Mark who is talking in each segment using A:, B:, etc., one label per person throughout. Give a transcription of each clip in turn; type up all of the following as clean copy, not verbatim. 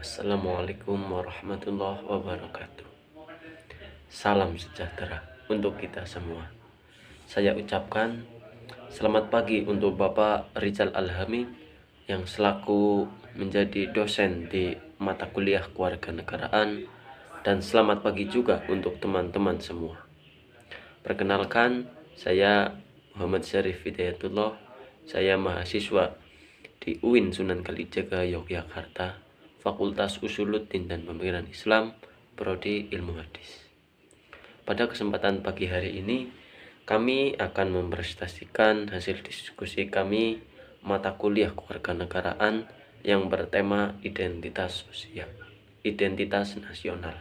A: Assalamualaikum warahmatullahi wabarakatuh. Salam sejahtera untuk kita semua. Saya ucapkan selamat pagi untuk Bapak Rizal Alhamid yang selaku menjadi dosen di mata kuliah kewarganegaraan, dan selamat pagi juga untuk teman-teman semua. Perkenalkan, saya Muhammad Syarif Hidayatullah. Saya mahasiswa di UIN Sunan Kalijaga, Yogyakarta, Fakultas Usuluddin dan Pemikiran Islam, Prodi Ilmu Hadis. Pada kesempatan pagi hari ini, kami akan mempresentasikan hasil diskusi kami mata kuliah kewarganegaraan yang bertema identitas sosial, identitas nasional.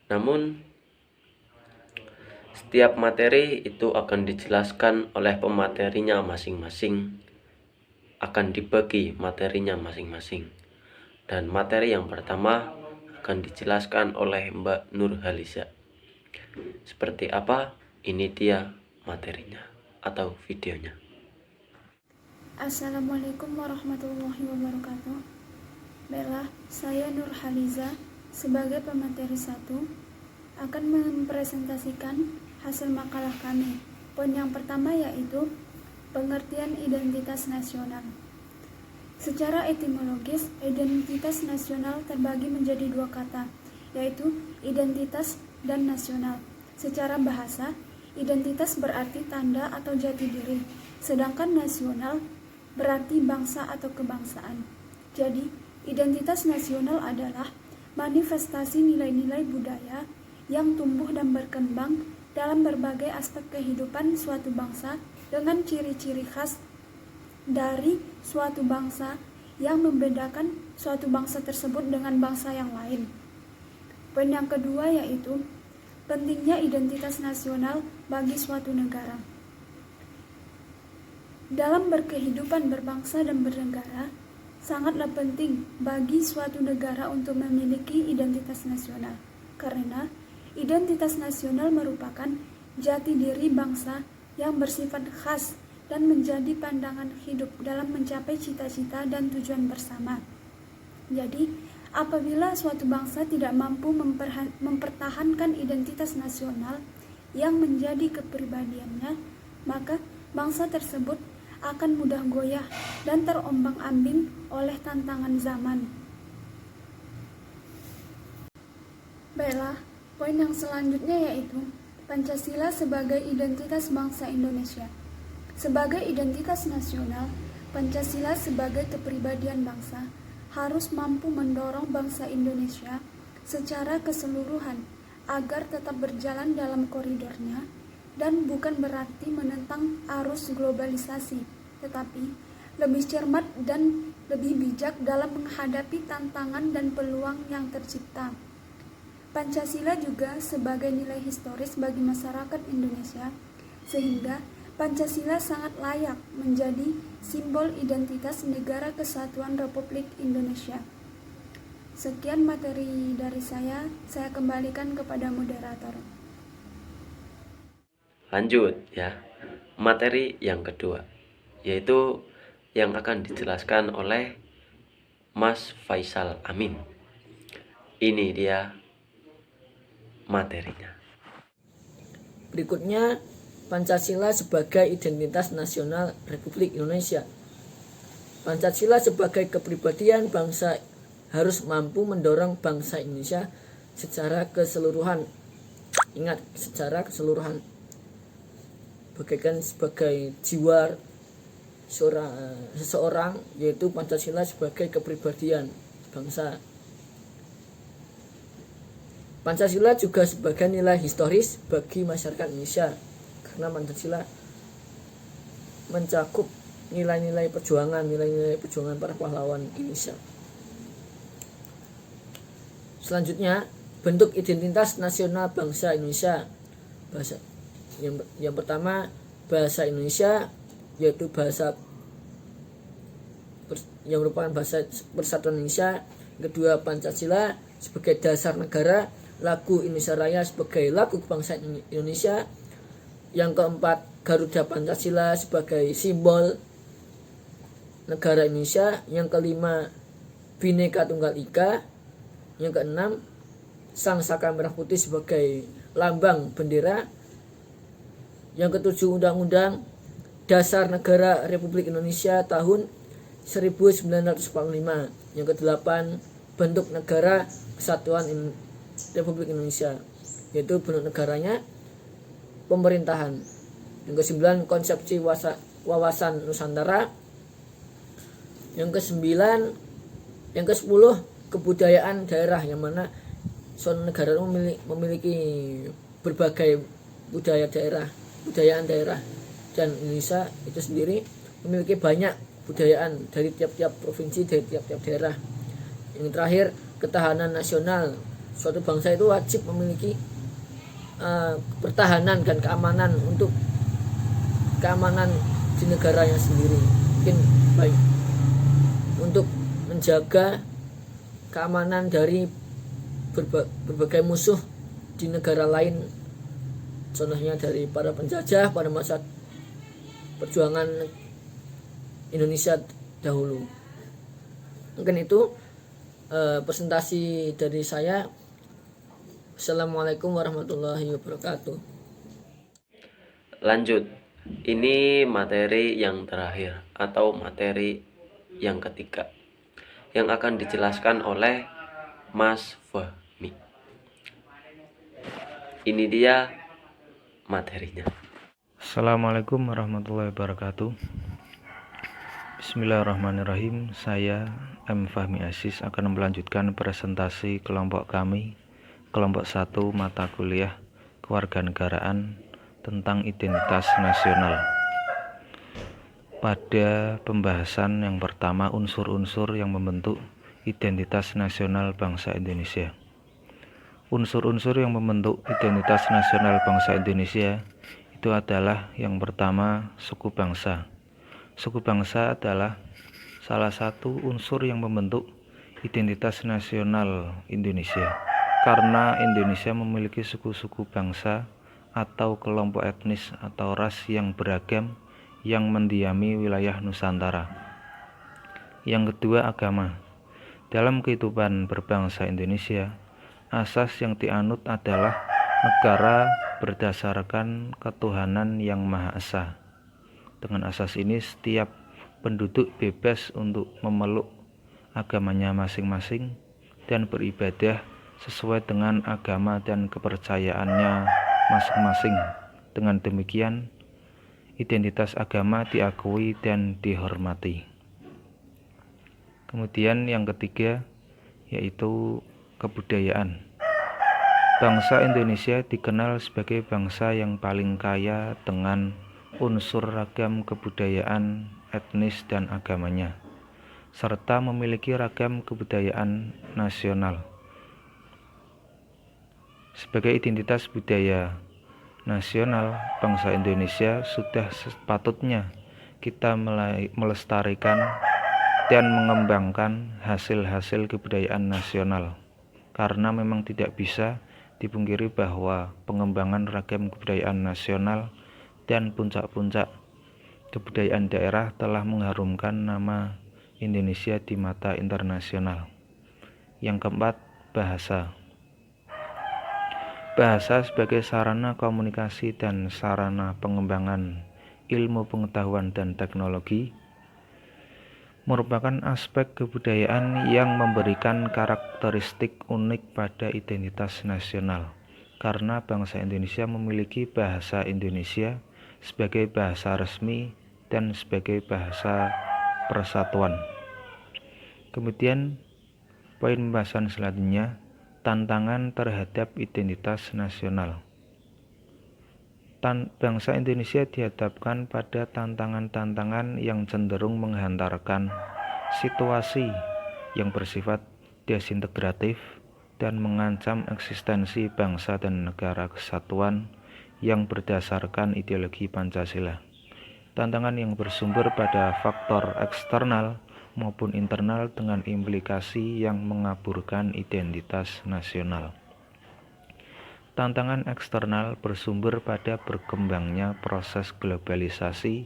A: Namun, setiap materi itu akan dijelaskan oleh pematerinya masing-masing, akan dibagi materinya masing-masing. Dan materi yang pertama akan dijelaskan oleh Mbak Nurhaliza. Seperti apa? Ini dia materinya atau videonya.
B: Assalamualaikum warahmatullahi wabarakatuh. Baiklah, saya Nurhaliza sebagai pemateri 1 akan mempresentasikan hasil makalah kami. Poin yang pertama yaitu pengertian identitas nasional. Secara etimologis, identitas nasional terbagi menjadi 2 kata, yaitu identitas dan nasional. Secara bahasa, identitas berarti tanda atau jati diri, sedangkan nasional berarti bangsa atau kebangsaan. Jadi, identitas nasional adalah manifestasi nilai-nilai budaya yang tumbuh dan berkembang dalam berbagai aspek kehidupan suatu bangsa dengan ciri-ciri khas dari suatu bangsa yang membedakan suatu bangsa tersebut dengan bangsa yang lain. Poin yang kedua yaitu pentingnya identitas nasional bagi suatu negara. Dalam berkehidupan berbangsa dan bernegara, sangatlah penting bagi suatu negara untuk memiliki identitas nasional, karena identitas nasional merupakan jati diri bangsa yang bersifat khas dan menjadi pandangan hidup dalam mencapai cita-cita dan tujuan bersama. Jadi, apabila suatu bangsa tidak mampu mempertahankan identitas nasional yang menjadi kepribadiannya, maka bangsa tersebut akan mudah goyah dan terombang-ambing oleh tantangan zaman. Baiklah, poin yang selanjutnya yaitu Pancasila sebagai identitas bangsa Indonesia. Sebagai identitas nasional, Pancasila sebagai kepribadian bangsa harus mampu mendorong bangsa Indonesia secara keseluruhan agar tetap berjalan dalam koridornya dan bukan berarti menentang arus globalisasi, tetapi lebih cermat dan lebih bijak dalam menghadapi tantangan dan peluang yang tercipta. Pancasila juga sebagai nilai historis bagi masyarakat Indonesia, sehingga Pancasila sangat layak menjadi simbol identitas Negara Kesatuan Republik Indonesia. Sekian materi dari saya kembalikan kepada moderator.
A: Lanjut ya, materi yang kedua, yaitu yang akan dijelaskan oleh Mas Faisal Amin. Ini dia materinya.
C: Berikutnya, Pancasila sebagai identitas nasional Republik Indonesia. Pancasila sebagai kepribadian bangsa harus mampu mendorong bangsa Indonesia secara keseluruhan. Ingat, secara keseluruhan. Bagaikan sebagai jiwa seseorang, yaitu Pancasila sebagai kepribadian bangsa. Pancasila juga sebagai nilai historis bagi masyarakat Indonesia, karena Pancasila mencakup nilai-nilai perjuangan para pahlawan Indonesia. Selanjutnya, bentuk identitas nasional bangsa Indonesia. Bahasa yang pertama, bahasa Indonesia, yaitu bahasa yang merupakan bahasa persatuan Indonesia. Kedua, Pancasila sebagai dasar negara, lagu Indonesia Raya sebagai lagu kebangsaan Indonesia. Yang keempat, Garuda Pancasila sebagai simbol negara Indonesia. Yang kelima, Bhinneka Tunggal Ika. Yang keenam, Sang Saka Merah Putih sebagai lambang bendera. Yang ketujuh, Undang-Undang Dasar Negara Republik Indonesia tahun 1945. Yang kedelapan, bentuk negara kesatuan Republik Indonesia, yaitu bentuk negaranya pemerintahan. Yang kesembilan, konsepsi wawasan Nusantara. Yang kesepuluh, kebudayaan daerah, yang mana suatu negara memiliki berbagai budayaan daerah, dan Indonesia itu sendiri memiliki banyak budayaan dari tiap-tiap provinsi, dari tiap-tiap daerah. Yang terakhir, ketahanan nasional. Suatu bangsa itu wajib memiliki pertahanan dan keamanan di negaranya sendiri. Mungkin baik untuk menjaga keamanan dari berbagai musuh di negara lain, contohnya dari para penjajah pada masa perjuangan Indonesia dahulu. Mungkin itu presentasi dari saya. Assalamualaikum warahmatullahi wabarakatuh.
A: Lanjut, ini materi yang terakhir atau materi yang ketiga yang akan dijelaskan oleh Mas Fahmi. Ini dia materinya.
D: Assalamualaikum warahmatullahi wabarakatuh. Bismillahirrahmanirrahim. Saya M. Fahmi Aziz akan melanjutkan presentasi kelompok kami, kelompok 1 mata kuliah Kewarganegaraan tentang identitas nasional. Pada pembahasan yang pertama, unsur-unsur yang membentuk identitas nasional bangsa Indonesia. Unsur-unsur yang membentuk identitas nasional bangsa Indonesia itu adalah yang pertama, suku bangsa. Suku bangsa adalah salah satu unsur yang membentuk identitas nasional Indonesia, karena Indonesia memiliki suku-suku bangsa atau kelompok etnis atau ras yang beragam yang mendiami wilayah Nusantara. Yang kedua, agama. Dalam kehidupan berbangsa Indonesia, asas yang dianut adalah negara berdasarkan ketuhanan yang Maha Esa. Dengan asas ini, setiap penduduk bebas untuk memeluk agamanya masing-masing dan beribadah sesuai dengan agama dan kepercayaannya masing-masing. Dengan demikian, identitas agama diakui dan dihormati. Kemudian yang ketiga, yaitu kebudayaan. Bangsa Indonesia dikenal sebagai bangsa yang paling kaya dengan unsur ragam kebudayaan, etnis, dan agamanya, serta memiliki ragam kebudayaan nasional. Sebagai identitas budaya nasional bangsa Indonesia, sudah sepatutnya kita melestarikan dan mengembangkan hasil-hasil kebudayaan nasional, karena memang tidak bisa dipungkiri bahwa pengembangan ragam kebudayaan nasional dan puncak-puncak kebudayaan daerah telah mengharumkan nama Indonesia di mata internasional. Yang keempat, bahasa. Bahasa sebagai sarana komunikasi dan sarana pengembangan ilmu pengetahuan dan teknologi merupakan aspek kebudayaan yang memberikan karakteristik unik pada identitas nasional, karena bangsa Indonesia memiliki bahasa Indonesia sebagai bahasa resmi dan sebagai bahasa persatuan. Kemudian poin pembahasan selanjutnya, tantangan terhadap identitas nasional. Bangsa Indonesia dihadapkan pada tantangan-tantangan yang cenderung menghantarkan situasi yang bersifat desintegratif dan mengancam eksistensi bangsa dan negara kesatuan yang berdasarkan ideologi Pancasila. Tantangan yang bersumber pada faktor eksternal maupun internal dengan implikasi yang mengaburkan identitas nasional. Tantangan eksternal bersumber pada berkembangnya proses globalisasi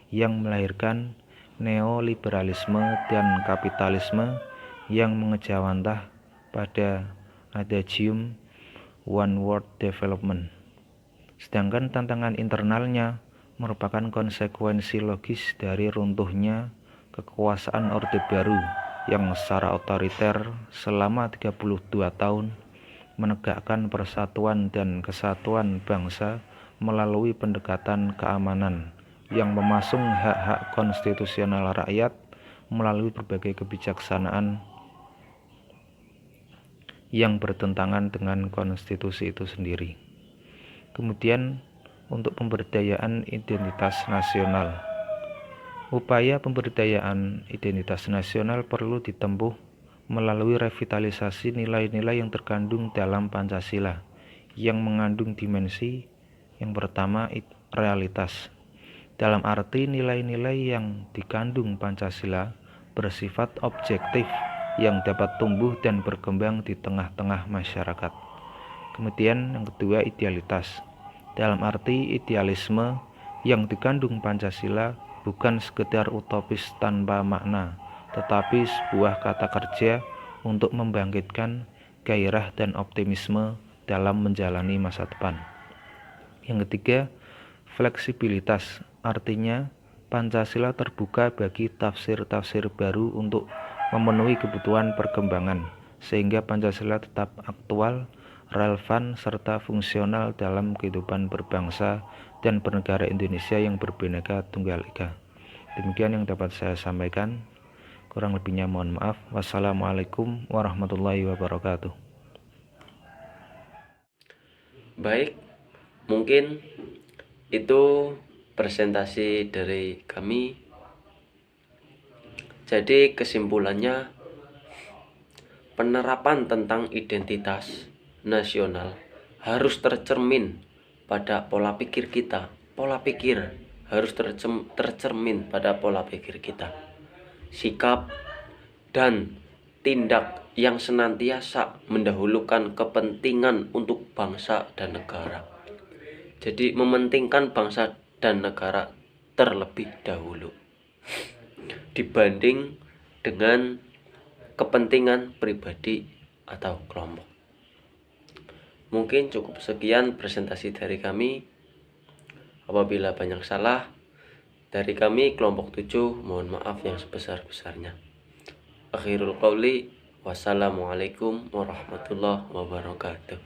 D: yang melahirkan neoliberalisme dan kapitalisme yang mengejawantah pada adagium one world development. Sedangkan tantangan internalnya merupakan konsekuensi logis dari runtuhnya kekuasaan Orde Baru yang secara otoriter selama 32 tahun menegakkan persatuan dan kesatuan bangsa melalui pendekatan keamanan yang memasung hak-hak konstitusional rakyat melalui berbagai kebijaksanaan yang bertentangan dengan konstitusi itu sendiri. Kemudian untuk pemberdayaan identitas nasional. Upaya pemberdayaan identitas nasional perlu ditempuh melalui revitalisasi nilai-nilai yang terkandung dalam Pancasila yang mengandung dimensi yang pertama realitas. Dalam arti nilai-nilai yang dikandung Pancasila bersifat objektif yang dapat tumbuh dan berkembang di tengah-tengah masyarakat. Kemudian yang kedua idealitas. Dalam arti idealisme yang dikandung Pancasila bukan sekedar utopis tanpa makna, tetapi sebuah kata kerja untuk membangkitkan gairah dan optimisme dalam menjalani masa depan. Yang ketiga, fleksibilitas. Artinya Pancasila terbuka bagi tafsir-tafsir baru untuk memenuhi kebutuhan perkembangan, sehingga Pancasila tetap aktual, relevan, serta fungsional dalam kehidupan berbangsa dan bernegara Indonesia yang berbhinneka tunggal ika. Demikian yang dapat saya sampaikan. Kurang lebihnya mohon maaf. Wassalamualaikum warahmatullahi wabarakatuh.
A: Baik, mungkin itu presentasi dari kami. Jadi kesimpulannya, penerapan tentang identitas nasional harus tercermin pada pola pikir kita. Pola pikir harus tercermin pada pola pikir kita. Sikap dan tindak yang senantiasa mendahulukan kepentingan untuk bangsa dan negara. Jadi mementingkan bangsa dan negara terlebih dahulu dibanding dengan kepentingan pribadi atau kelompok. Mungkin cukup sekian presentasi dari kami. Apabila banyak salah dari kami kelompok 7, mohon maaf yang sebesar-besarnya. Akhirul qauli, wassalamualaikum warahmatullahi wabarakatuh.